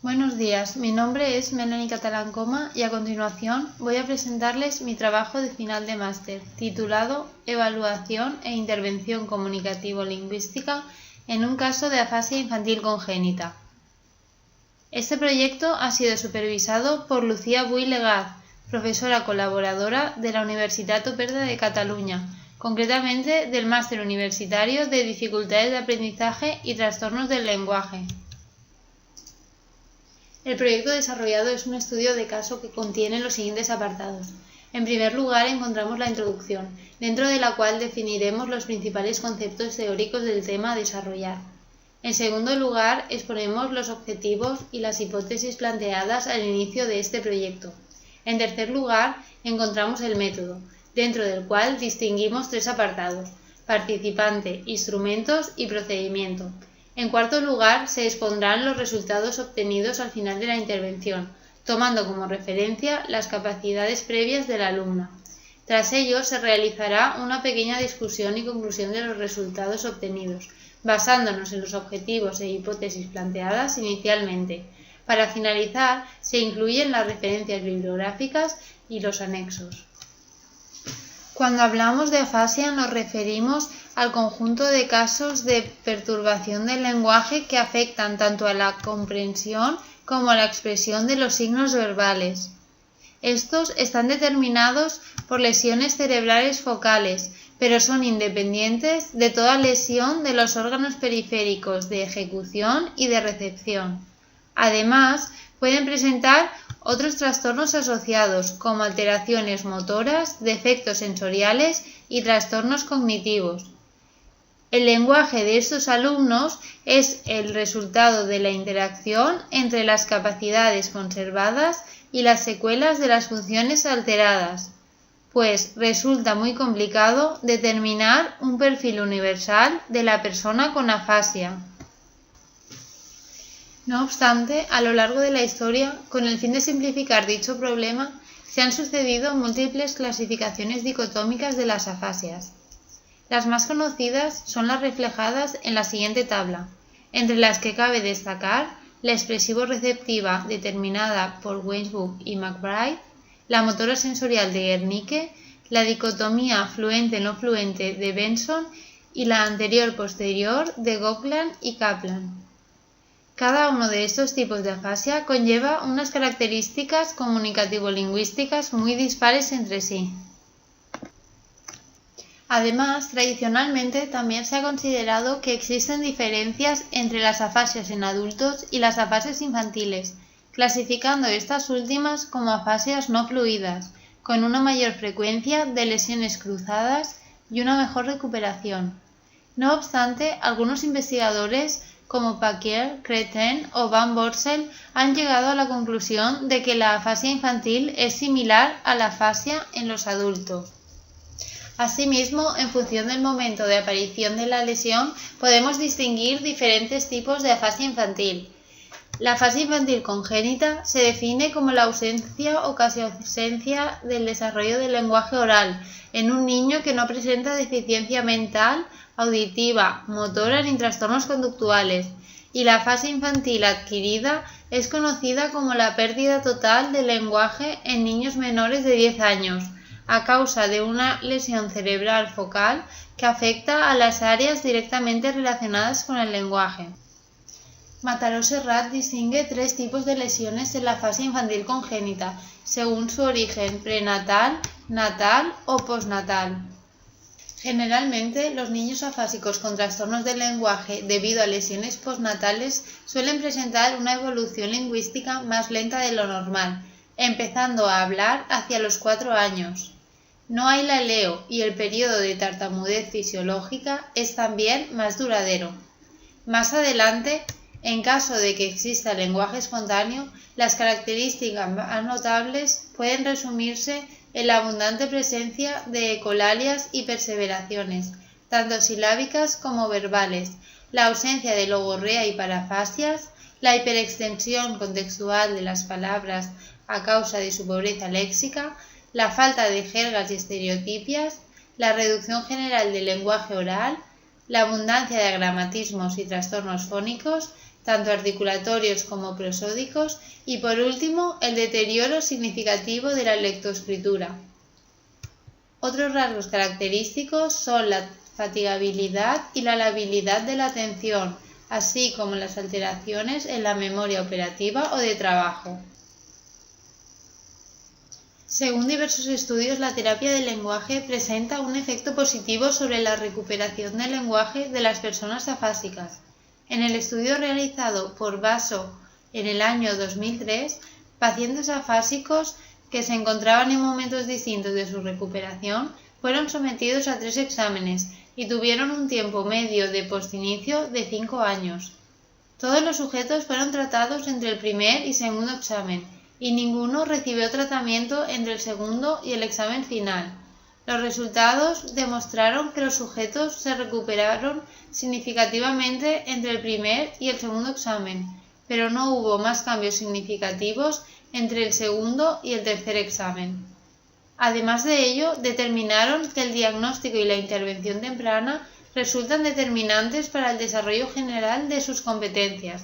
Buenos días, mi nombre es Melanie Catalán Coma y a continuación voy a presentarles mi trabajo de final de máster titulado Evaluación e Intervención Comunicativo-Lingüística en un caso de afasia infantil congénita. Este proyecto ha sido supervisado por Lucía Buy Legaz, profesora colaboradora de la Universitat Oberta de Cataluña, concretamente del Máster Universitario de Dificultades de Aprendizaje y Trastornos del Lenguaje. El proyecto desarrollado es un estudio de caso que contiene los siguientes apartados. En primer lugar, encontramos la introducción, dentro de la cual definiremos los principales conceptos teóricos del tema a desarrollar. En segundo lugar, exponemos los objetivos y las hipótesis planteadas al inicio de este proyecto. En tercer lugar, encontramos el método, dentro del cual distinguimos tres apartados: participante, instrumentos y procedimiento. En cuarto lugar, se expondrán los resultados obtenidos al final de la intervención, tomando como referencia las capacidades previas de la alumna. Tras ello, se realizará una pequeña discusión y conclusión de los resultados obtenidos, basándonos en los objetivos e hipótesis planteadas inicialmente. Para finalizar, se incluyen las referencias bibliográficas y los anexos. Cuando hablamos de afasia nos referimos al conjunto de casos de perturbación del lenguaje que afectan tanto a la comprensión como a la expresión de los signos verbales. Estos están determinados por lesiones cerebrales focales, pero son independientes de toda lesión de los órganos periféricos de ejecución y de recepción. Además, pueden presentar otros trastornos asociados, como alteraciones motoras, defectos sensoriales y trastornos cognitivos. El lenguaje de estos alumnos es el resultado de la interacción entre las capacidades conservadas y las secuelas de las funciones alteradas, pues resulta muy complicado determinar un perfil universal de la persona con afasia. No obstante, a lo largo de la historia, con el fin de simplificar dicho problema, se han sucedido múltiples clasificaciones dicotómicas de las afasias. Las más conocidas son las reflejadas en la siguiente tabla, entre las que cabe destacar la expresivo-receptiva determinada por Weinsbuch y McBride, la motora sensorial de Wernicke, la dicotomía fluente-no fluente de Benson y la anterior-posterior de Gopland y Kaplan. Cada uno de estos tipos de afasia conlleva unas características comunicativo-lingüísticas muy dispares entre sí. Además, tradicionalmente también se ha considerado que existen diferencias entre las afasias en adultos y las afasias infantiles, clasificando estas últimas como afasias no fluidas, con una mayor frecuencia de lesiones cruzadas y una mejor recuperación. No obstante, algunos investigadores como Paquier, Cretin o Van Borsel han llegado a la conclusión de que la afasia infantil es similar a la afasia en los adultos. Asimismo, en función del momento de aparición de la lesión, podemos distinguir diferentes tipos de afasia infantil. La afasia infantil congénita se define como la ausencia o casi ausencia del desarrollo del lenguaje oral en un niño que no presenta deficiencia mental, auditiva, motora ni trastornos conductuales, y la afasia infantil adquirida es conocida como la pérdida total del lenguaje en niños menores de 10 años, a causa de una lesión cerebral focal que afecta a las áreas directamente relacionadas con el lenguaje. Mataró-Serrat distingue tres tipos de lesiones en la afasia infantil congénita, según su origen prenatal, natal o postnatal. Generalmente, los niños afásicos con trastornos del lenguaje debido a lesiones postnatales suelen presentar una evolución lingüística más lenta de lo normal, empezando a hablar hacia los 4 años. No hay laleo y el periodo de tartamudez fisiológica es también más duradero. Más adelante, en caso de que exista lenguaje espontáneo, las características más notables pueden resumirse en la abundante presencia de ecolalias y perseveraciones, tanto silábicas como verbales, la ausencia de logorrea y parafasias, la hiperextensión contextual de las palabras a causa de su pobreza léxica, la falta de jergas y estereotipias, la reducción general del lenguaje oral, la abundancia de agramatismos y trastornos fónicos, tanto articulatorios como prosódicos, y por último, el deterioro significativo de la lectoescritura. Otros rasgos característicos son la fatigabilidad y la labilidad de la atención, así como las alteraciones en la memoria operativa o de trabajo. Según diversos estudios, la terapia del lenguaje presenta un efecto positivo sobre la recuperación del lenguaje de las personas afásicas. En el estudio realizado por Basso en el año 2003, pacientes afásicos que se encontraban en momentos distintos de su recuperación fueron sometidos a 3 exámenes y tuvieron un tiempo medio de postinicio de 5 años. Todos los sujetos fueron tratados entre el primer y segundo examen, y ninguno recibió tratamiento entre el segundo y el examen final. Los resultados demostraron que los sujetos se recuperaron significativamente entre el primer y el segundo examen, pero no hubo más cambios significativos entre el segundo y el tercer examen. Además de ello, determinaron que el diagnóstico y la intervención temprana resultan determinantes para el desarrollo general de sus competencias,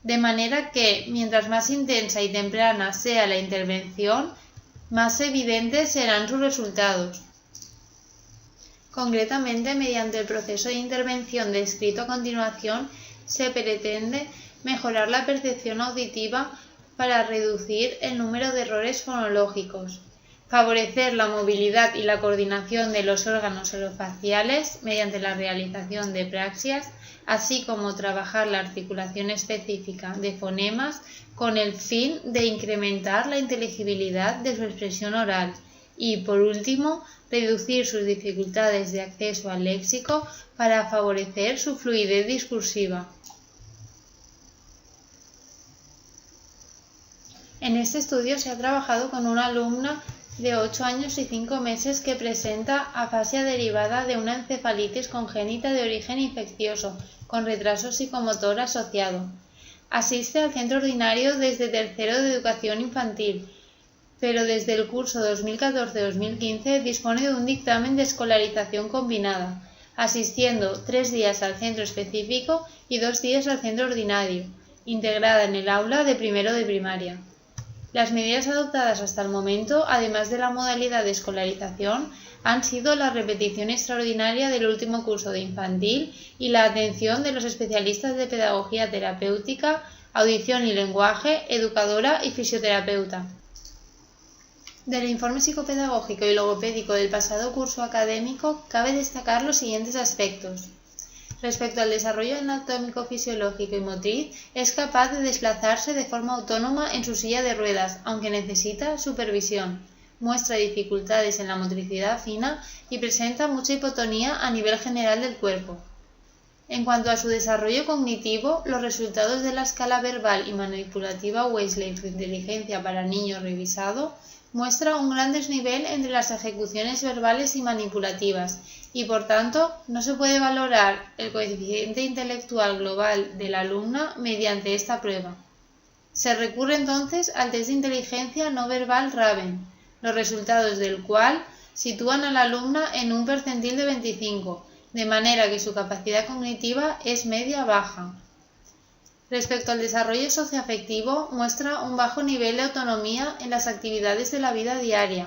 de manera que, mientras más intensa y temprana sea la intervención, más evidentes serán sus resultados. Concretamente, mediante el proceso de intervención descrito a continuación, se pretende mejorar la percepción auditiva para reducir el número de errores fonológicos, favorecer la movilidad y la coordinación de los órganos orofaciales mediante la realización de praxias, así como trabajar la articulación específica de fonemas con el fin de incrementar la inteligibilidad de su expresión oral y, por último, reducir sus dificultades de acceso al léxico para favorecer su fluidez discursiva. En este estudio se ha trabajado con una alumna de 8 años y 5 meses que presenta afasia derivada de una encefalitis congénita de origen infeccioso con retraso psicomotor asociado. Asiste al centro ordinario desde tercero de educación infantil, pero desde el curso 2014-2015 dispone de un dictamen de escolarización combinada, asistiendo 3 días al centro específico y 2 días al centro ordinario, integrada en el aula de primero de primaria. Las medidas adoptadas hasta el momento, además de la modalidad de escolarización, han sido la repetición extraordinaria del último curso de infantil y la atención de los especialistas de pedagogía terapéutica, audición y lenguaje, educadora y fisioterapeuta. Del informe psicopedagógico y logopédico del pasado curso académico cabe destacar los siguientes aspectos. Respecto al desarrollo anatómico, fisiológico y motriz, es capaz de desplazarse de forma autónoma en su silla de ruedas, aunque necesita supervisión. Muestra dificultades en la motricidad fina y presenta mucha hipotonía a nivel general del cuerpo. En cuanto a su desarrollo cognitivo, los resultados de la escala verbal y manipulativa Weisley de inteligencia para niños revisado muestra un gran desnivel entre las ejecuciones verbales y manipulativas, y por tanto no se puede valorar el coeficiente intelectual global de la alumna mediante esta prueba. Se recurre entonces al test de inteligencia no verbal Raven, los resultados del cual sitúan a la alumna en un percentil de 25, de manera que su capacidad cognitiva es media-baja. Respecto al desarrollo socioafectivo, muestra un bajo nivel de autonomía en las actividades de la vida diaria.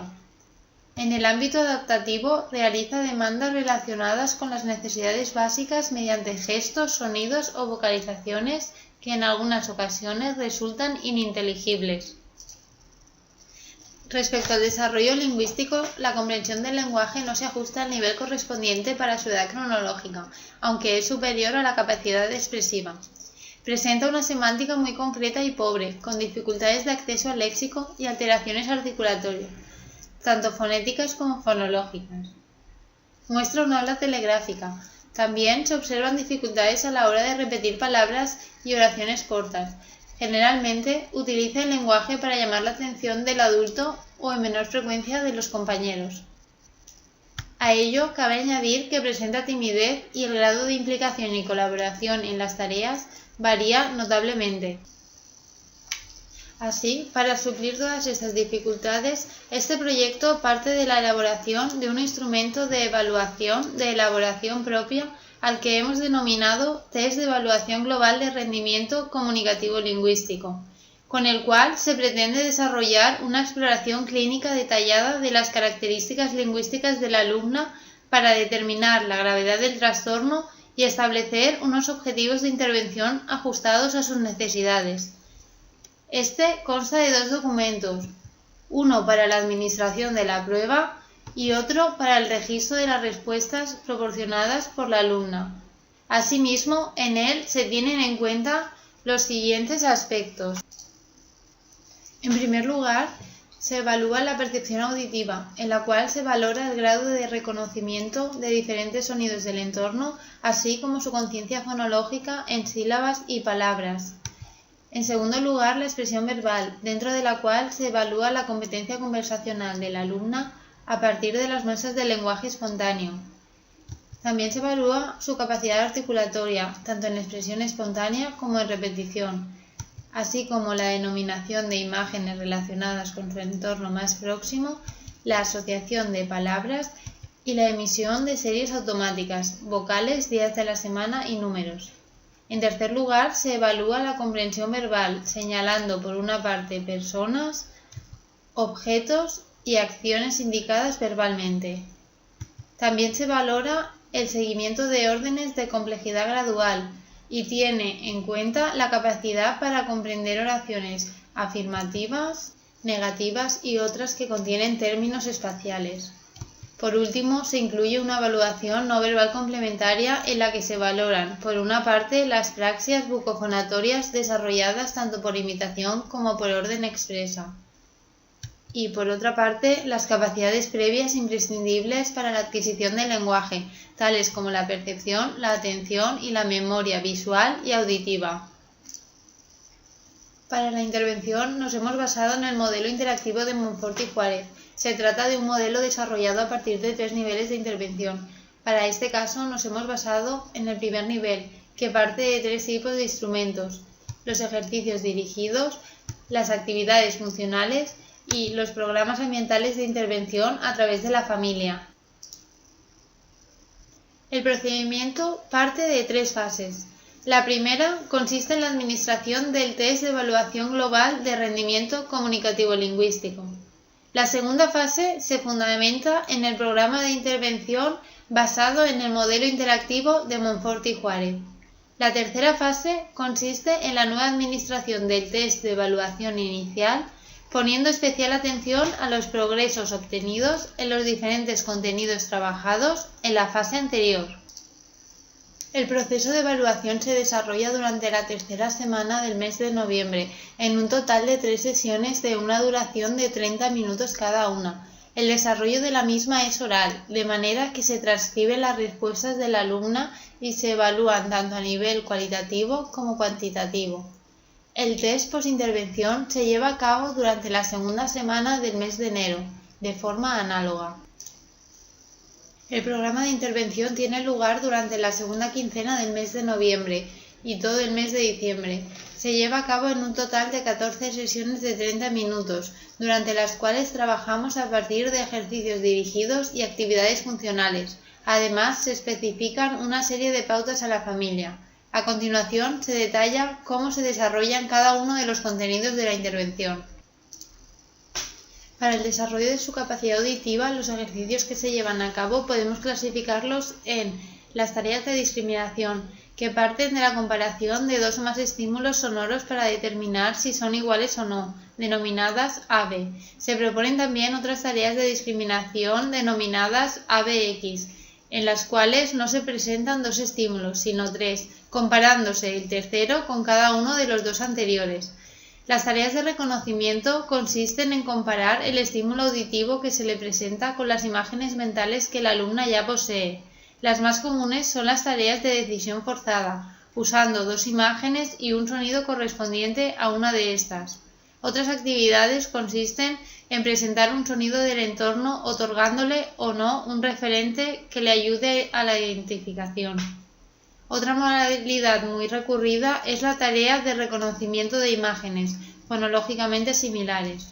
En el ámbito adaptativo, realiza demandas relacionadas con las necesidades básicas mediante gestos, sonidos o vocalizaciones que en algunas ocasiones resultan ininteligibles. Respecto al desarrollo lingüístico, la comprensión del lenguaje no se ajusta al nivel correspondiente para su edad cronológica, aunque es superior a la capacidad expresiva. Presenta una semántica muy concreta y pobre, con dificultades de acceso al léxico y alteraciones articulatorias, tanto fonéticas como fonológicas. Muestra un habla telegráfica. También se observan dificultades a la hora de repetir palabras y oraciones cortas. Generalmente utiliza el lenguaje para llamar la atención del adulto o en menor frecuencia de los compañeros. A ello cabe añadir que presenta timidez y el grado de implicación y colaboración en las tareas varía notablemente. Así, para suplir todas estas dificultades, este proyecto parte de la elaboración de un instrumento de evaluación de elaboración propia al que hemos denominado Test de Evaluación Global de Rendimiento Comunicativo Lingüístico, con el cual se pretende desarrollar una exploración clínica detallada de las características lingüísticas de la alumna para determinar la gravedad del trastorno y establecer unos objetivos de intervención ajustados a sus necesidades. Este consta de 2 documentos, uno para la administración de la prueba y otro para el registro de las respuestas proporcionadas por la alumna. Asimismo, en él se tienen en cuenta los siguientes aspectos. En primer lugar, se evalúa la percepción auditiva, en la cual se valora el grado de reconocimiento de diferentes sonidos del entorno, así como su conciencia fonológica en sílabas y palabras. En segundo lugar, la expresión verbal, dentro de la cual se evalúa la competencia conversacional de la alumna a partir de las muestras del lenguaje espontáneo. También se evalúa su capacidad articulatoria, tanto en expresión espontánea como en repetición, así como la denominación de imágenes relacionadas con su entorno más próximo, la asociación de palabras y la emisión de series automáticas, vocales, días de la semana y números. En tercer lugar, se evalúa la comprensión verbal, señalando por una parte personas, objetos y acciones indicadas verbalmente. También se valora el seguimiento de órdenes de complejidad gradual y tiene en cuenta la capacidad para comprender oraciones afirmativas, negativas y otras que contienen términos espaciales. Por último, se incluye una evaluación no verbal complementaria en la que se valoran, por una parte, las praxias bucofonatorias desarrolladas tanto por imitación como por orden expresa, y por otra parte, las capacidades previas imprescindibles para la adquisición del lenguaje, tales como la percepción, la atención y la memoria visual y auditiva. Para la intervención nos hemos basado en el modelo interactivo de Montfort y Juárez. Se trata de un modelo desarrollado a partir de 3 niveles de intervención. Para este caso nos hemos basado en el primer nivel, que parte de 3 tipos de instrumentos: los ejercicios dirigidos, las actividades funcionales y los programas ambientales de intervención a través de la familia. El procedimiento parte de 3 fases. La primera consiste en la administración del test de evaluación global de rendimiento comunicativo lingüístico. La segunda fase se fundamenta en el programa de intervención basado en el modelo interactivo de Montfort y Juárez. La tercera fase consiste en la nueva administración del test de evaluación inicial, poniendo especial atención a los progresos obtenidos en los diferentes contenidos trabajados en la fase anterior. El proceso de evaluación se desarrolla durante la tercera semana del mes de noviembre, en un total de 3 sesiones de una duración de 30 minutos cada una. El desarrollo de la misma es oral, de manera que se transcriben las respuestas de la alumna y se evalúan tanto a nivel cualitativo como cuantitativo. El test postintervención se lleva a cabo durante la segunda semana del mes de enero, de forma análoga. El programa de intervención tiene lugar durante la segunda quincena del mes de noviembre y todo el mes de diciembre. Se lleva a cabo en un total de 14 sesiones de 30 minutos, durante las cuales trabajamos a partir de ejercicios dirigidos y actividades funcionales. Además, se especifican una serie de pautas a la familia. A continuación, se detalla cómo se desarrollan cada uno de los contenidos de la intervención. Para el desarrollo de su capacidad auditiva, los ejercicios que se llevan a cabo podemos clasificarlos en las tareas de discriminación, que parten de la comparación de 2 o más estímulos sonoros para determinar si son iguales o no, denominadas AB. Se proponen también otras tareas de discriminación denominadas ABX, en las cuales no se presentan 2 estímulos, sino 3, comparándose el tercero con cada uno de los 2 anteriores. Las tareas de reconocimiento consisten en comparar el estímulo auditivo que se le presenta con las imágenes mentales que la alumna ya posee. Las más comunes son las tareas de decisión forzada, usando 2 imágenes y un sonido correspondiente a una de estas. Otras actividades consisten en presentar un sonido del entorno, otorgándole o no un referente que le ayude a la identificación. Otra modalidad muy recurrida es la tarea de reconocimiento de imágenes, fonológicamente similares.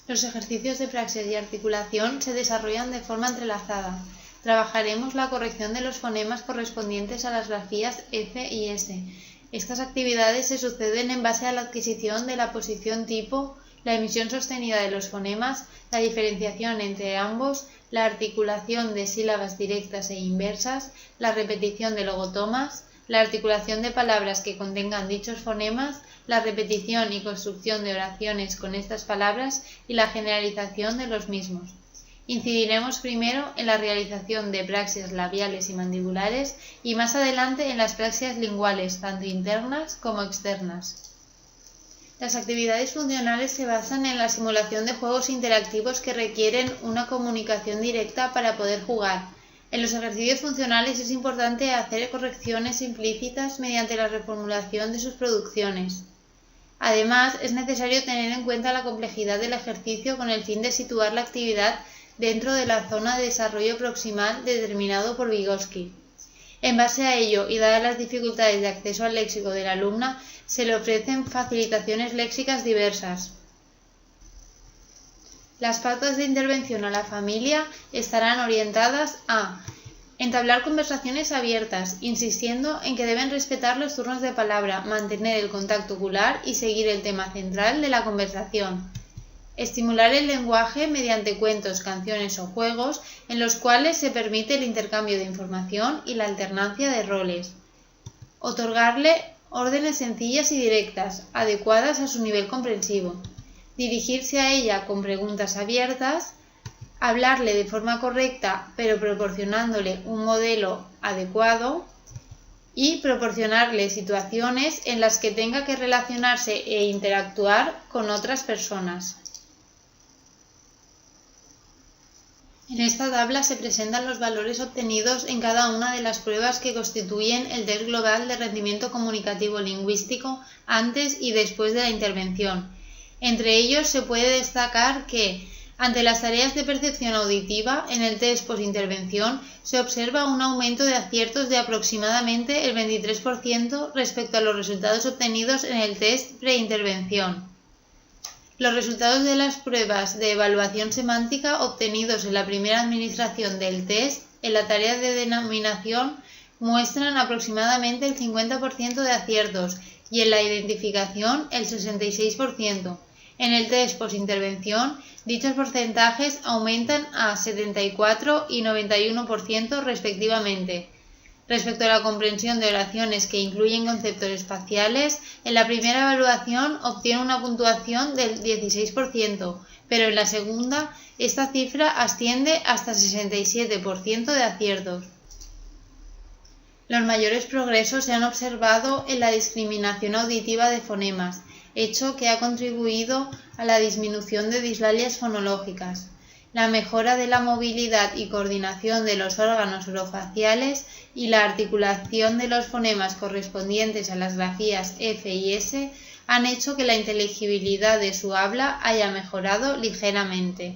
Los ejercicios de praxis y articulación se desarrollan de forma entrelazada. trabajaremos la corrección de los fonemas correspondientes a las grafías F y S. Estas actividades se suceden en base a la adquisición de la posición tipo, la emisión sostenida de los fonemas, la diferenciación entre ambos, la articulación de sílabas directas e inversas, la repetición de logotomas, la articulación de palabras que contengan dichos fonemas, la repetición y construcción de oraciones con estas palabras y la generalización de los mismos. Incidiremos primero en la realización de praxias labiales y mandibulares y más adelante en las praxias linguales, tanto internas como externas. Las actividades funcionales se basan en la simulación de juegos interactivos que requieren una comunicación directa para poder jugar. En los ejercicios funcionales es importante hacer correcciones implícitas mediante la reformulación de sus producciones. Además, es necesario tener en cuenta la complejidad del ejercicio con el fin de situar la actividad dentro de la zona de desarrollo proximal determinado por Vygotsky. En base a ello, y dadas las dificultades de acceso al léxico de la alumna, se le ofrecen facilitaciones léxicas diversas. Las pautas de intervención a la familia estarán orientadas a entablar conversaciones abiertas, insistiendo en que deben respetar los turnos de palabra, mantener el contacto ocular y seguir el tema central de la conversación. Estimular el lenguaje mediante cuentos, canciones o juegos en los cuales se permite el intercambio de información y la alternancia de roles. Otorgarle órdenes sencillas y directas, adecuadas a su nivel comprensivo. Dirigirse a ella con preguntas abiertas. Hablarle de forma correcta pero proporcionándole un modelo adecuado. Y proporcionarle situaciones en las que tenga que relacionarse e interactuar con otras personas. En esta tabla se presentan los valores obtenidos en cada una de las pruebas que constituyen el test global de rendimiento comunicativo lingüístico antes y después de la intervención. Entre ellos se puede destacar que, ante las tareas de percepción auditiva, en el test postintervención se observa un aumento de aciertos de aproximadamente el 23% respecto a los resultados obtenidos en el test preintervención. Los resultados de las pruebas de evaluación semántica obtenidos en la primera administración del test en la tarea de denominación muestran aproximadamente el 50% de aciertos y en la identificación el 66%. En el test postintervención, dichos porcentajes aumentan a 74 y 91% respectivamente. Respecto a la comprensión de oraciones que incluyen conceptos espaciales, en la primera evaluación obtiene una puntuación del 16%, pero en la segunda esta cifra asciende hasta 67% de aciertos. Los mayores progresos se han observado en la discriminación auditiva de fonemas, hecho que ha contribuido a la disminución de dislalias fonológicas, la mejora de la movilidad y coordinación de los órganos orofaciales y la articulación de los fonemas correspondientes a las grafías F y S han hecho que la inteligibilidad de su habla haya mejorado ligeramente.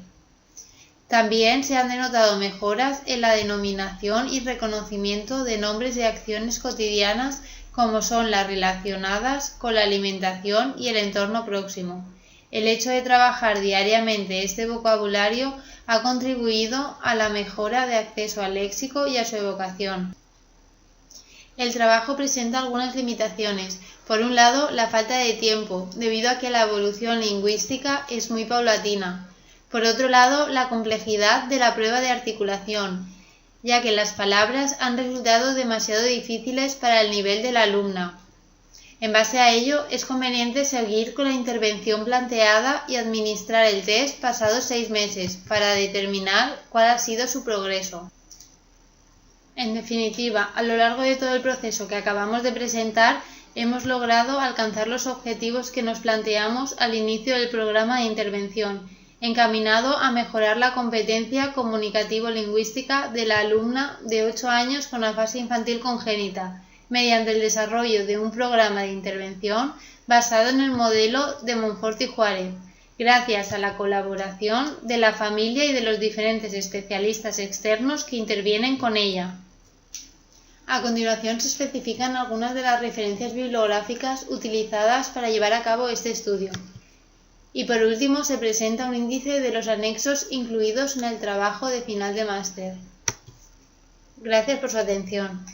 También se han denotado mejoras en la denominación y reconocimiento de nombres de acciones cotidianas como son las relacionadas con la alimentación y el entorno próximo. El hecho de trabajar diariamente este vocabulario ha contribuido a la mejora de acceso al léxico y a su evocación. El trabajo presenta algunas limitaciones. Por un lado, la falta de tiempo, debido a que la evolución lingüística es muy paulatina. Por otro lado, la complejidad de la prueba de articulación, ya que las palabras han resultado demasiado difíciles para el nivel de la alumna. En base a ello, es conveniente seguir con la intervención planteada y administrar el test pasados 6 meses para determinar cuál ha sido su progreso. En definitiva, a lo largo de todo el proceso que acabamos de presentar, hemos logrado alcanzar los objetivos que nos planteamos al inicio del programa de intervención, encaminado a mejorar la competencia comunicativo-lingüística de la alumna de 8 años con afasia infantil congénita, mediante el desarrollo de un programa de intervención basado en el modelo de Monfort y Juárez, gracias a la colaboración de la familia y de los diferentes especialistas externos que intervienen con ella. A continuación se especifican algunas de las referencias bibliográficas utilizadas para llevar a cabo este estudio. Y por último se presenta un índice de los anexos incluidos en el trabajo de final de máster. Gracias por su atención.